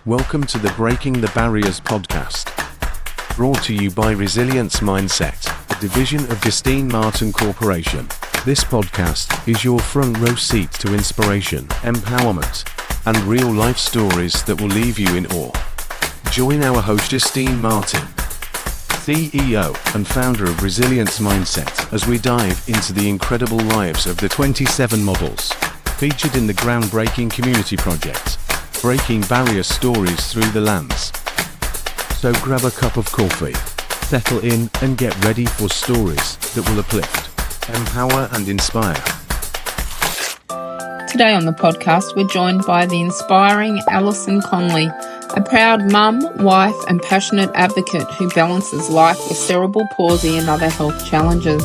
Welcome to the Breaking the Barriers podcast, brought to you by Resilience Mindset, a division of Justine Martin Corporation. This podcast is your front row seat to inspiration, empowerment, and real-life stories that will leave you in awe. Join our host Justine Martin, CEO and founder of Resilience Mindset, as we dive into the incredible lives of the 27 models featured in the groundbreaking community project, Breaking Barrier Stories Through the Lens. So grab a cup of coffee, settle in, and get ready for stories that will uplift, empower, and inspire. Today on the podcast, we're joined by the inspiring Alison Connely, a proud mum, wife, and passionate advocate who balances life with cerebral palsy and other health challenges.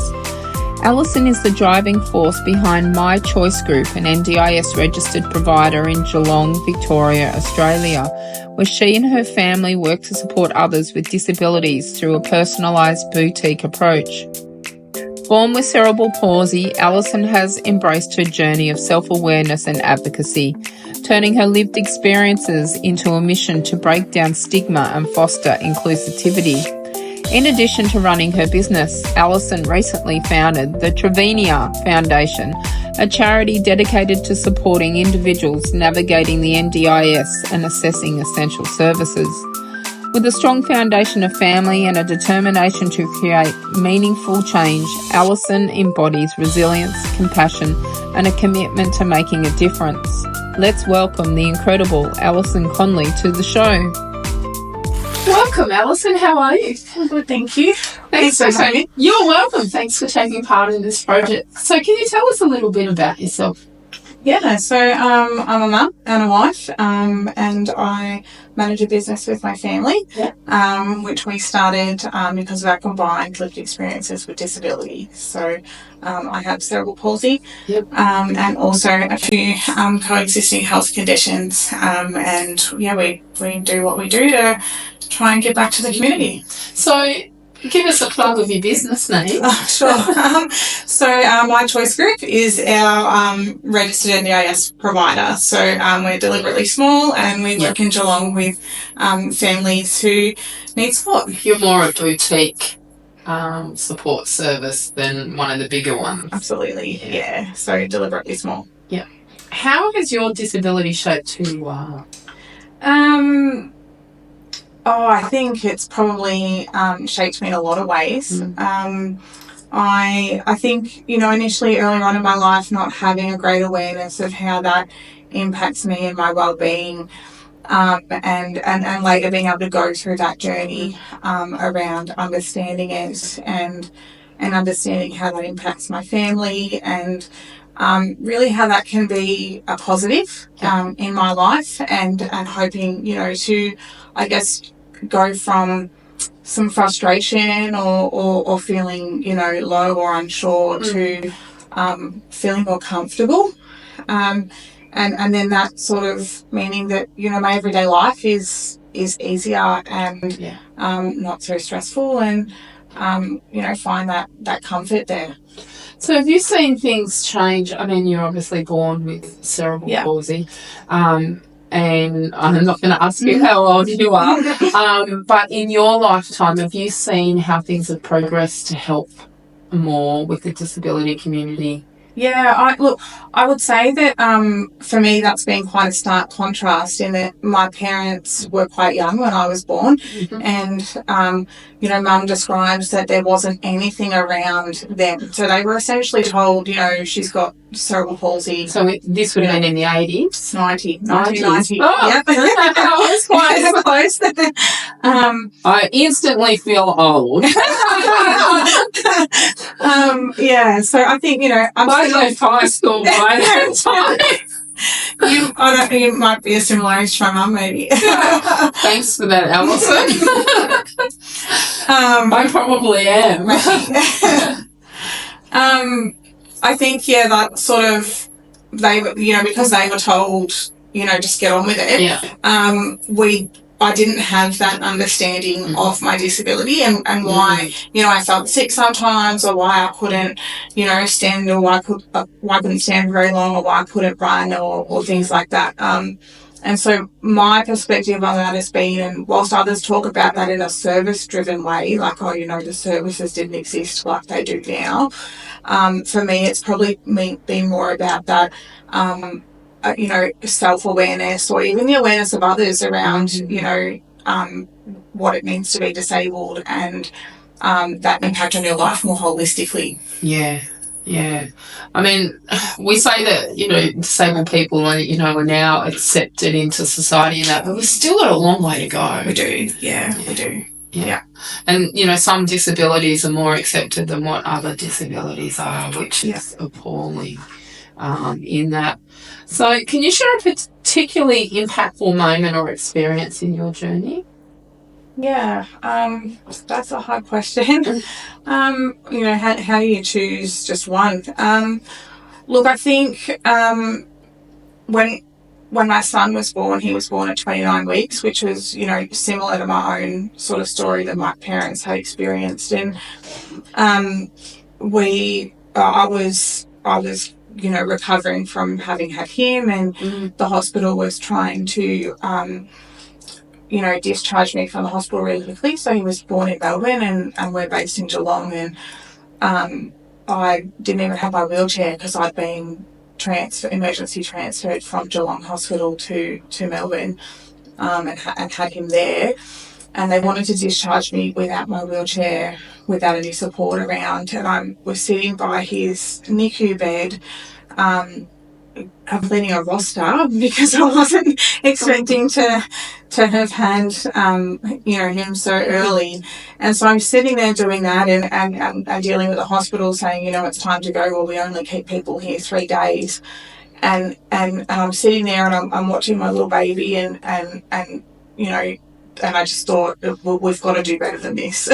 Alison is the driving force behind My Choice Group, an NDIS-registered provider in Geelong, Victoria, Australia, where she and her family work to support others with disabilities through a personalised boutique approach. Born with cerebral palsy, Alison has embraced her journey of self-awareness and advocacy, turning her lived experiences into a mission to break down stigma and foster inclusivity. In addition to running her business, Alison recently founded the Trevena Foundation, a charity dedicated to supporting individuals navigating the NDIS and assessing essential services. With a strong foundation of family and a determination to create meaningful change, Alison embodies resilience, compassion, and a commitment to making a difference. Let's welcome the incredible Alison Connely to the show. Welcome, Alison. How are you? Good, thank you. Thanks for taking. You're welcome. Thanks for taking part in this project. So, can you tell us a little bit about yourself? Yeah, so I'm a mum and a wife, and I manage a business with my family, which we started because of our combined lived experiences with disability. So I have cerebral palsy, and also a few coexisting health conditions, and we do what we do to try and get back to the community. So, give us a plug of your business name. Sure. So My Choice Group is our registered NDIS provider. So we're deliberately small and we work in Geelong with families who need support. You're more a boutique support service than one of the bigger ones. Absolutely, yeah. So deliberately small. Yeah. How has your disability shaped who you are? I think it's probably shaped me in a lot of ways. I think, initially earlier on in my life, not having a great awareness of how that impacts me and my well-being, and later being able to go through that journey around understanding it and understanding how that impacts my family and really how that can be a positive in my life and hoping, to, I guess, go from some frustration or feeling, low or unsure to feeling more comfortable. And then that sort of meaning that, my everyday life is easier and not so stressful and, find that comfort there. So have you seen things change? I mean, you're obviously born with cerebral palsy. And I'm not going to ask you how old you are, but in your lifetime, have you seen how things have progressed to help more with the disability community? Yeah, I would say that for me that's been quite a stark contrast in that my parents were quite young when I was born, and Mum describes that there wasn't anything around them. So they were essentially told, she's got cerebral palsy. So this would have been in the 80s? 90. Oh, yep. I was quite close. I instantly feel old. So I think, I left high school by that time. I don't think it might be a similar age to my mum, maybe. Thanks for that, Alison. I probably am. I think, that sort of, because they were told, just get on with it, I didn't have that understanding of my disability and why, I felt sick sometimes or why I couldn't, stand or why I couldn't stand very long or why I couldn't run or things like that. And so my perspective on that has been, and whilst others talk about that in a service-driven way, like, oh, the services didn't exist like they do now, for me, it's probably been more about that, self-awareness, or even the awareness of others around, what it means to be disabled, and that impact on your life more holistically. Yeah. Yeah. I mean, we say that, disabled people are now accepted into society and that, but we've still got a long way to go. We do. Yeah, we do. Yeah. And, some disabilities are more accepted than what other disabilities are, which is appalling in that. So can you share a particularly impactful moment or experience in your journey? Yeah, that's a hard question. How do you choose just one? Look, I think when my son was born, he was born at 29 weeks, which was, similar to my own sort of story that my parents had experienced. And I was recovering from having had him, and the hospital was trying to discharged me from the hospital really quickly. So he was born in Melbourne, and we're based in Geelong, and I didn't even have my wheelchair because I'd been emergency transferred from Geelong Hospital to Melbourne, and had him there. And they wanted to discharge me without my wheelchair, without any support around. And I was sitting by his NICU bed, completing a roster because I wasn't expecting to have had him so early. And so I'm sitting there doing that, and dealing with the hospital saying, it's time to go. Well, we only keep people here 3 days. And I'm sitting there, and I'm watching my little baby, and I just thought, well, we've got to do better than this.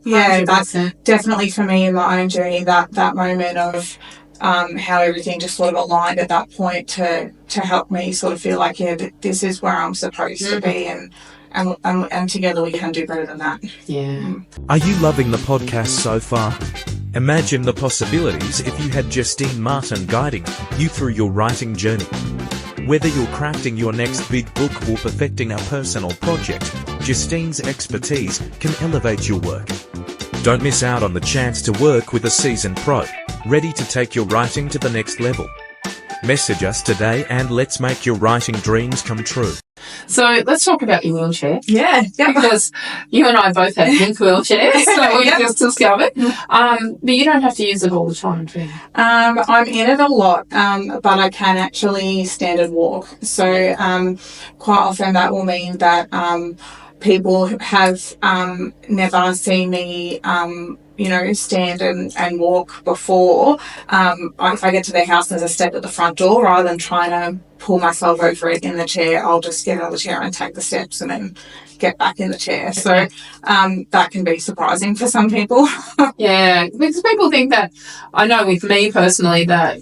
Yeah, that's definitely for me in my own journey, that moment of how everything just sort of aligned at that point to help me sort of feel like, this is where I'm supposed to be, and together we can do better than that. Yeah. Are you loving the podcast so far? Imagine the possibilities if you had Justine Martin guiding you through your writing journey. Whether you're crafting your next big book or perfecting a personal project, Justine's expertise can elevate your work. Don't miss out on the chance to work with a seasoned pro, ready to take your writing to the next level. Message us today and let's make your writing dreams come true. So let's talk about your wheelchair. Yeah. Because you and I both have pink wheelchairs, so we just discovered. But you don't have to use it all the time, do you? I'm in it a lot, but I can actually stand and walk. So quite often that will mean that people have never seen me stand and walk before. If I get to their house, there's a step at the front door. Rather than trying to pull myself over it in the chair, I'll just get out of the chair and take the steps and then get back in the chair. So that can be surprising for some people. Yeah, because people think that, I know with me personally, that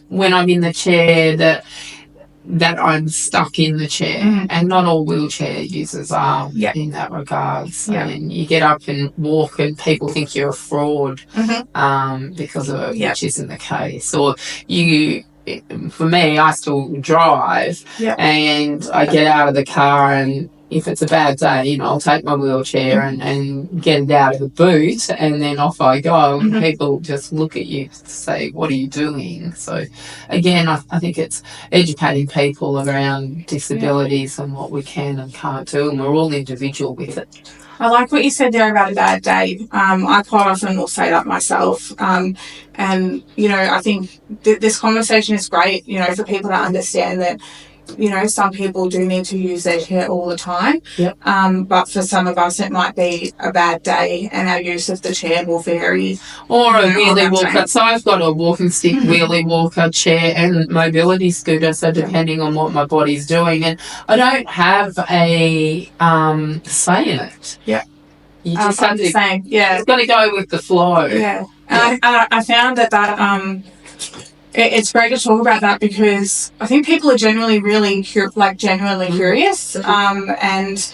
when I'm in the chair that I'm stuck in the chair, and not all wheelchair users are in that regard. So and you get up and walk and people think you're a fraud because of it, which isn't the case. Or for me, I still drive and I get out of the car, and if it's a bad day, I'll take my wheelchair and get it out of the boot, and then off I go. And people just look at you to say, what are you doing? So again, I think it's educating people around disabilities and what we can and can't do, and we're all individual with it. I like what you said there about a bad day. I quite often will say that myself. And, I think this conversation is great, for people to understand that, some people do need to use their chair all the time. But for some of us, it might be a bad day, and our use of the chair will vary. Or a wheelie walker. So I've got a walking stick, wheelie walker, chair, and mobility scooter. So depending on what my body's doing, and I don't have a say in it. You just have to. It's got to go with the flow. And I found that it's great to talk about that, because I think people are genuinely curious, and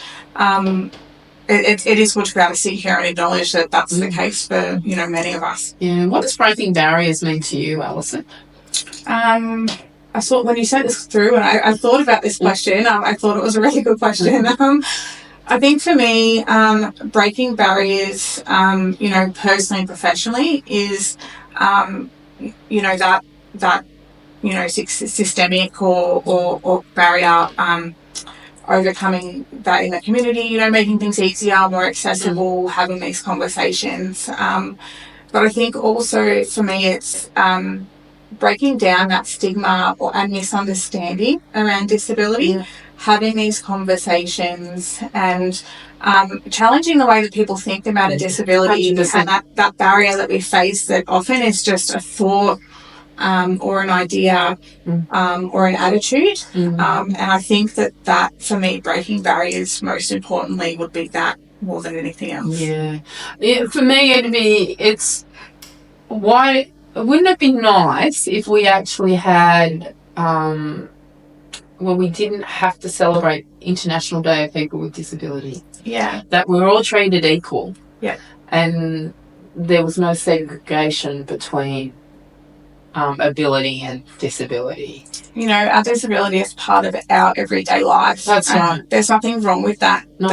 it is good to be able to sit here and acknowledge that that's the case for many of us. Yeah. What does breaking barriers mean to you, Alison? I thought when you sent this through, and I thought about this question, I thought it was a really good question. I think for me, breaking barriers, personally and professionally is, systemic or barrier, overcoming that in the community, making things easier, more accessible, having these conversations. But I think also for me it's breaking down that stigma and misunderstanding around disability, having these conversations and challenging the way that people think about a disability 100%. and that barrier that we face that often is just a thought or an idea or an attitude. And I think that for me, breaking barriers most importantly would be that more than anything else. Yeah, for me wouldn't it be nice if we actually had we didn't have to celebrate International Day of People with Disability. Yeah. That we're all treated equal. Yeah. And there was no segregation between ability and disability. Our disability is part of our everyday life. That's right. There's nothing wrong with that. No.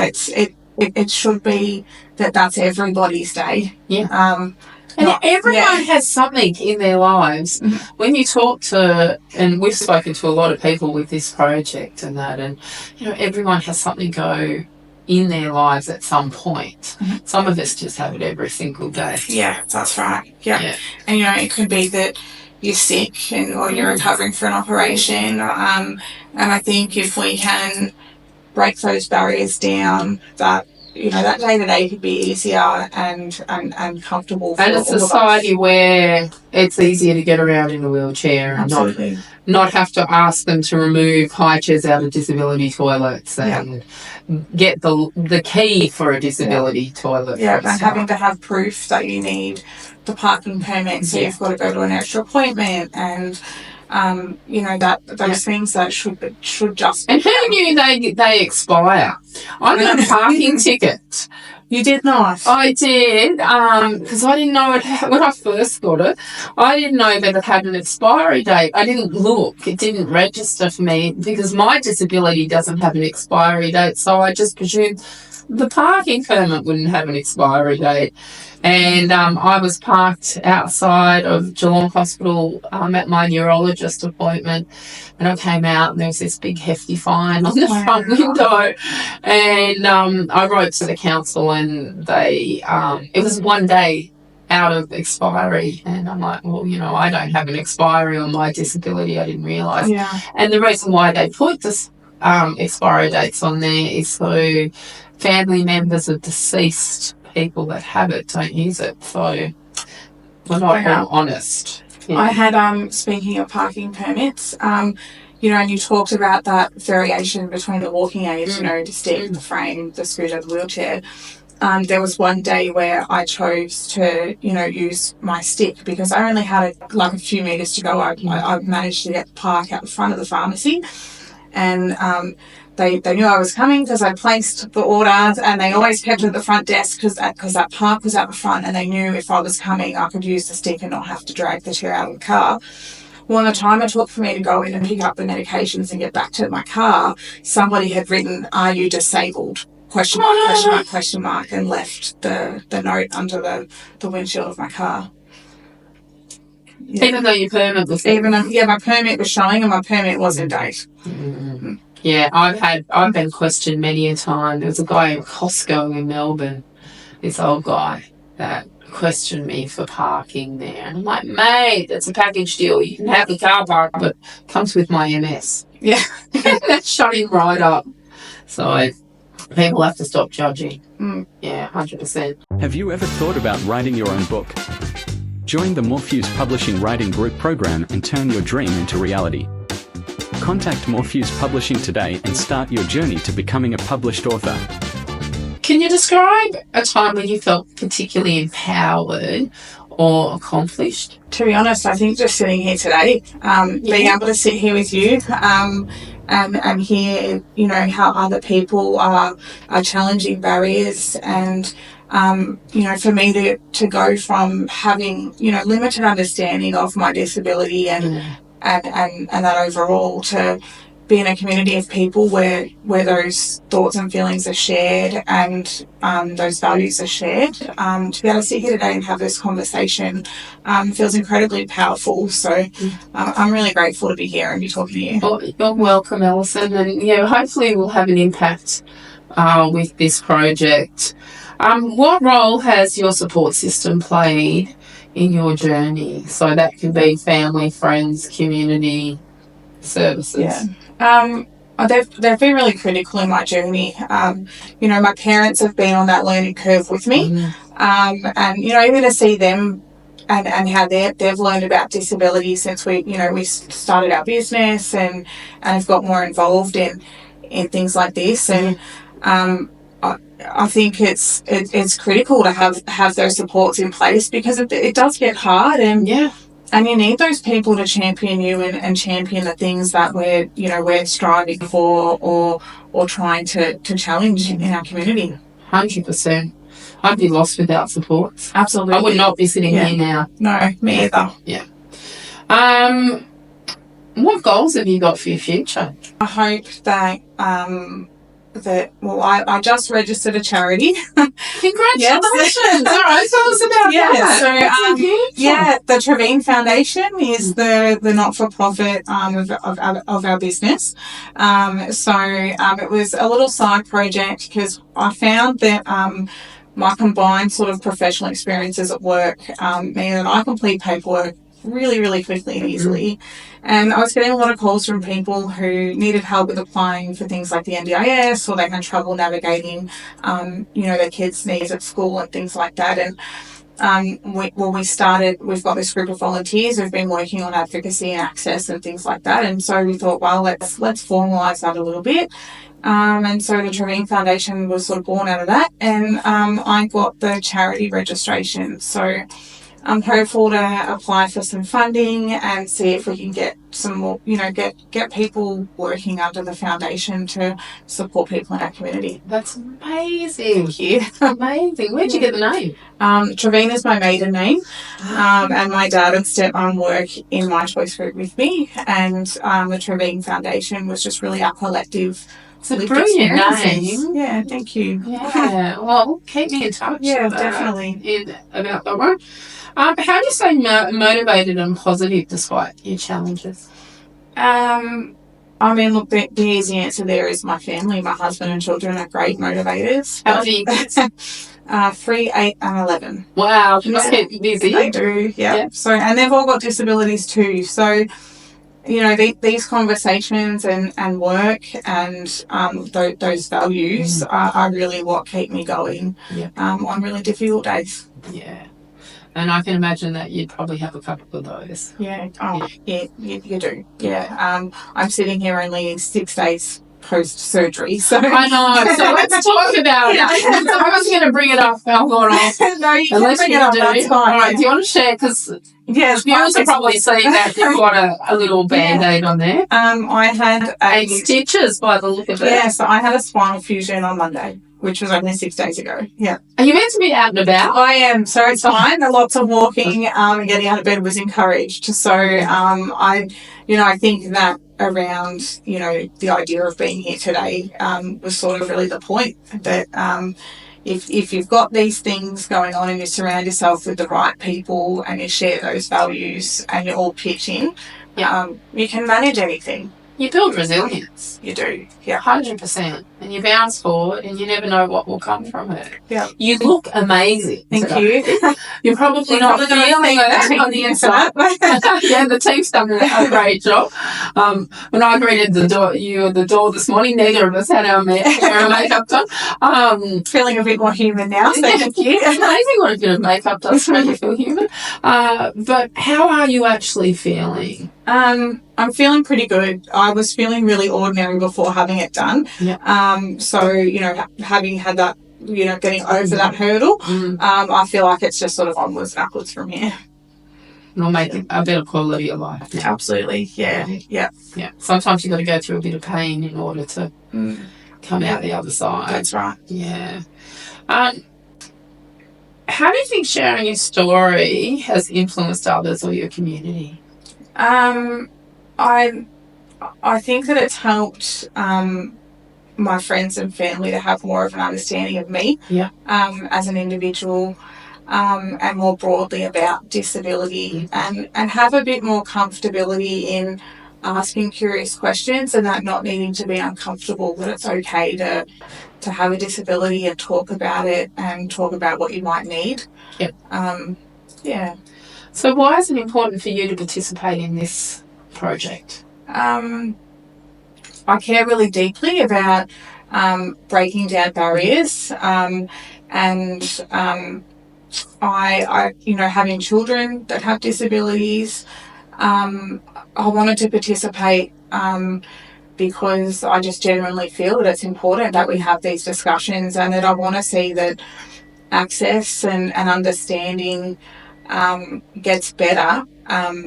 It should be that's everybody's day. Yeah. Everyone has something in their lives. When you talk to, and we've spoken to a lot of people with this project and that, and everyone has something go in their lives at some point. Some of us just have it every single day. Yeah, that's right. Yeah. And it could be that you're sick or you're recovering for an operation. And I think if we can break those barriers down, that that day-to-day could be easier and comfortable for and a all of us. society where it's easier to get around in a wheelchair and not have to ask them to remove high chairs out of disability toilets and get the key for a disability toilet. Yeah, and having to have proof that you need the parking permit, so you've got to go to an extra appointment and those things that should just be. And who knew they expire? I got a parking ticket. You did not? I did, because I didn't know it when I first got it. I didn't know that it had an expiry date. I didn't look. It didn't register for me because my disability doesn't have an expiry date, so I just presumed the parking permit wouldn't have an expiry date. And I was parked outside of Geelong Hospital at my neurologist appointment, and I came out and there was this big hefty fine on the front window. And I wrote to the council and they, it was 1 day out of expiry, and I'm like, well, I don't have an expiry on my disability. I didn't realise. Yeah. And the reason why they put this expiry dates on there is so family members of deceased people that have it don't use it, so we're not all honest. I had speaking of parking permits, and you talked about that variation between the walking age, the stick, the frame, the scooter, the wheelchair. There was one day where I chose to use my stick because I only had a few metres to go. I managed to get the park out the front of the pharmacy, and They knew I was coming because I placed the orders, and they always kept it at the front desk because that park was out the front, and they knew if I was coming I could use the stick and not have to drag the chair out of the car. Well, in the time it took for me to go in and pick up the medications and get back to my car, somebody had written, "Are you disabled?" ? And left the note under the windshield of my car. Yeah. Even though your permit was my permit was showing and my permit was in date. Yeah, I've been questioned many a time. There was a guy in Costco in Melbourne, this old guy, that questioned me for parking there. And I'm like, mate, it's a package deal. You can have the car park, but it comes with my MS. Yeah. That shut him right up. So people have to stop judging. Yeah, 100%. Have you ever thought about writing your own book? Join the Morpheus Publishing Writing Group program and turn your dream into reality. Contact Morpheus Publishing today and start your journey to becoming a published author. Can you describe a time when you felt particularly empowered or accomplished? To be honest, I think just sitting here today, being able to sit here with you and hear, how other people are challenging barriers, and for me to go from having, limited understanding of my disability and and that overall to be in a community of people where those thoughts and feelings are shared and those values are shared. To be able to sit here today and have this conversation feels incredibly powerful. So I'm really grateful to be here and be talking to you. Well, you're welcome, Alison, and hopefully we'll have an impact with this project. What role has your support system played in your journey? So that could be family, friends, community, services. They've been really critical in my journey. My parents have been on that learning curve with me, and even to see them and how they've learned about disability since we started our business and have got more involved in things like this. And I think it's critical to have those supports in place because it does get hard, and you need those people to champion you and champion the things that we're striving for or trying to challenge in our community. 100%. I'd be lost without support. Absolutely. I would not be sitting here now. No, me either. Yeah. What goals have you got for your future? I hope that I just registered a charity. Congratulations! All right, tell us about that. So, the Trevena Foundation is the not-for-profit of our business. It was a little side project because I found that my combined sort of professional experiences at work mean that I complete paperwork really, really quickly and easily. And I was getting a lot of calls from people who needed help with applying for things like the NDIS, or they had trouble navigating, their kids' needs at school and things like that. And we've got this group of volunteers who've been working on advocacy and access and things like that. And so we thought, well, let's formalise that a little bit. And so the Trevena Foundation was sort of born out of that. And I got the charity registration. So I'm hopeful to apply for some funding and see if we can get some more, get people working under the foundation to support people in our community. That's amazing. Thank you. Amazing. Where'd you get the name? Trevena is my maiden name, and my dad and stepmom work in my choice group with me, and the Trevena Foundation was just really our collective. It's a brilliant name. Yeah, thank you. Yeah, well, keep me in touch. Yeah, definitely. About that one. How do you stay motivated and positive despite your challenges? Look, the easy answer there is my family. My husband and children are great motivators. How old are you kids? 3, 8 and 11. Wow, you must get busy. They do, yeah. So, and they've all got disabilities too. So, these conversations and work and those values are really what keep me going on really difficult days. Yeah. And I can imagine that you'd probably have a couple of those. Yeah. Oh, yeah, you do. Yeah. I'm sitting here only 6 days post-surgery. So I know. So let's talk about it. I was going to bring it up. Hold on. No, you can bring it up. That's fine. All right. Do you want to share? Because viewers will probably see that you've got a little Band-Aid on there. I had 8 stitches by the look of it. Yeah, so I had a spinal fusion on Monday, which was only 6 days ago. Yeah. Are you meant to be out and about? I am, so it's fine. Lots of walking and getting out of bed was encouraged. So I think that around, the idea of being here today was sort of really the point that if you've got these things going on and you surround yourself with the right people and you share those values and you all pitch in, you can manage anything. You build resilience. You do, yeah. 100%. And you bounce forward and you never know what will come from it. Yeah. You look amazing. Thank you. You're probably not feeling it on the inside. Yeah, the team's done a great job. When I greeted you at the door this morning, neither of us had our makeup done. Feeling a bit more human now, so thank you. It's amazing what a bit of makeup does to make you feel human. But how are you actually feeling? I'm feeling pretty good. I was feeling really ordinary before having it done. Yeah. So, having had that, getting over that hurdle, I feel like it's just sort of onwards and upwards from here. It'll make a better quality of life. Yeah. Absolutely. Yeah. Yeah. Yeah. Sometimes you've got to go through a bit of pain in order to come out the other side. That's right. Yeah. How do you think sharing your story has influenced others or your community? I think that it's helped my friends and family to have more of an understanding of me as an individual, and more broadly about disability, and have a bit more comfortability in asking curious questions, and that not needing to be uncomfortable, that it's okay to have a disability and talk about it and talk about what you might need. Yeah. So why is it important for you to participate in this project? I care really deeply about breaking down barriers, and I having children that have disabilities. I wanted to participate because I just genuinely feel that it's important that we have these discussions, and that I want to see that access and understanding gets better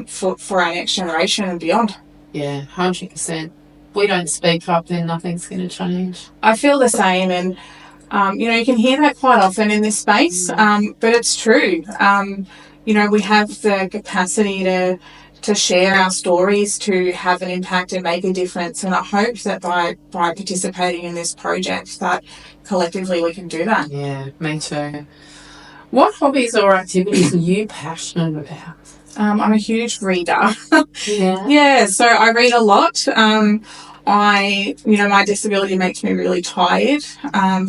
for our next generation and beyond. Yeah, 100%. We don't speak up, then nothing's going to change. I feel the same, and you can hear that quite often in this space, but it's true. We have the capacity to share our stories, to have an impact and make a difference, and I hope that by participating in this project that collectively we can do that. Yeah, me too. What hobbies or activities are you passionate about? I'm a huge reader. Yeah. So I read a lot. My disability makes me really tired,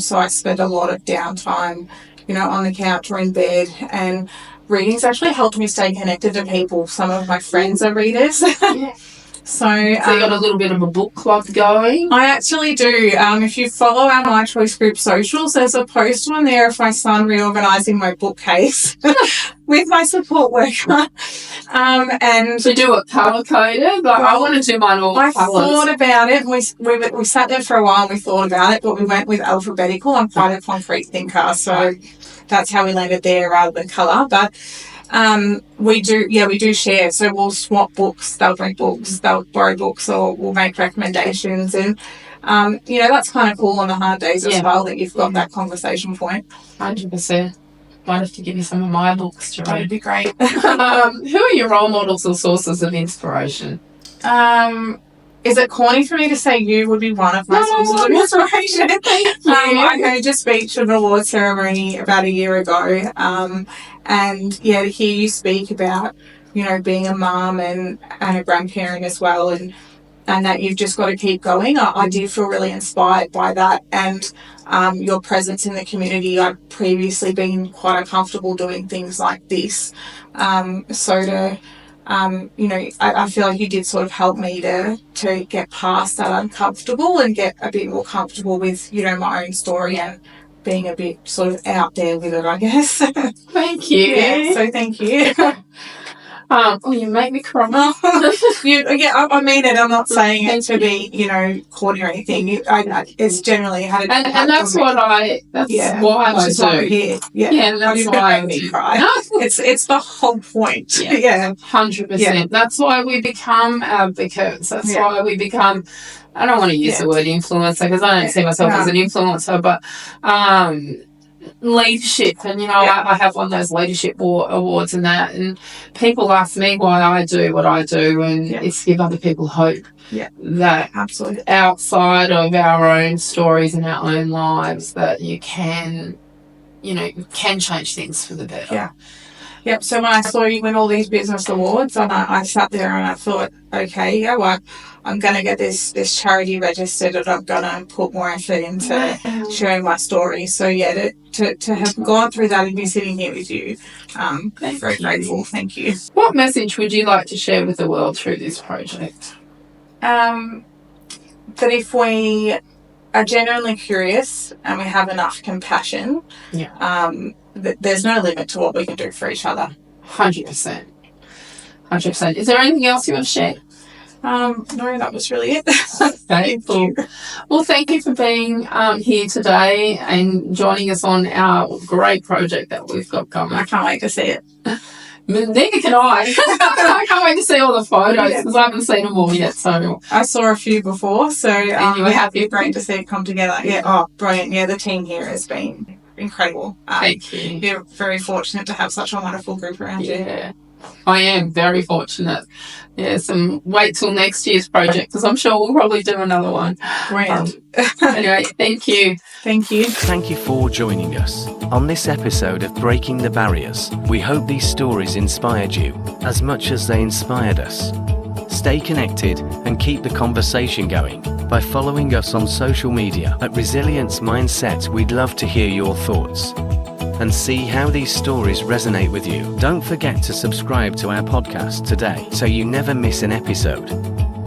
so I spend a lot of downtime, on the couch or in bed, and reading's actually helped me stay connected to people. Some of my friends are readers. So you got a little bit of a book club going? I actually do. If you follow our My Choice Group socials, there's a post on there of my son reorganising my bookcase with my support worker. And to do it colour-coded? I want to do mine all colours. I thought about it. We sat there for a while and we thought about it, but we went with alphabetical. I'm quite a concrete thinker, so that's how we landed there rather than colour. But we do share. So we'll swap books. They'll bring books, they'll borrow books, or we'll make recommendations. And, that's kind of cool on the hard days as well, that you've got that conversation point. 100%. Might have to give you some of my books to read. That'd be great. Who are your role models or sources of inspiration? Is it corny for me to say you would be one of my sources of inspiration? I heard your speech at an award ceremony about a year ago, and to hear you speak about, being a mum and a grandparent as well, and that you've just got to keep going. I do feel really inspired by that, and your presence in the community. I've previously been quite uncomfortable doing things like this, I feel like you did sort of help me to get past that uncomfortable and get a bit more comfortable with, my own story and being a bit sort of out there with it, I guess. Thank you. Yeah, so thank you. You make me cry. I mean it. I'm not saying it to be, corny or anything. It's generally had an impact. And that's what why I do. Here. Yeah, that's why I cry. It's the whole point. Yeah. 100%. Yeah. That's why we become advocates. That's why we become, I don't want to use the word influencer because I don't see myself as an influencer, but leadership. And, I have one of those leadership awards and that. And people ask me why I do what I do, and it's to give other people hope. Yeah. That absolutely outside of our own stories and our own lives, that you can change things for the better. Yeah. Yep. So when I saw you win all these business awards, and I sat there and I thought, okay, I'm going to get this charity registered, and I'm going to put more effort into sharing my story. So to have gone through that and be sitting here with you, very grateful. Thank you. What message would you like to share with the world through this project? That if we are genuinely curious and we have enough compassion, there's no limit to what we can do for each other. 100%. 100%. Is there anything else you want to share? No, that was really it. Thank you. Well, thank you for being here today and joining us on our great project that we've got coming. I can't wait to see it. Neither can I. I can't wait to see all the photos because I haven't seen them all yet. So I saw a few before, so and you were happy. Great to see it come together. Yeah, brilliant. Yeah, the team here has been incredible. Thank you. You're very fortunate to have such a wonderful group around you. Yeah. I am very fortunate. Yes, and wait till next year's project, because I'm sure we'll probably do another one. Brilliant. Anyway, thank you. Thank you. Thank you for joining us on this episode of Breaking the Barriers. We hope these stories inspired you as much as they inspired us. Stay connected and keep the conversation going by following us on social media at Resilience Mindset. We'd love to hear your thoughts and see how these stories resonate with you. Don't forget to subscribe to our podcast today so you never miss an episode.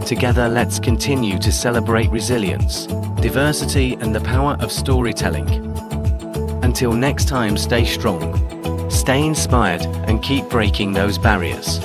Together, let's continue to celebrate resilience, diversity, and the power of storytelling. Until next time, stay strong, stay inspired, and keep breaking those barriers.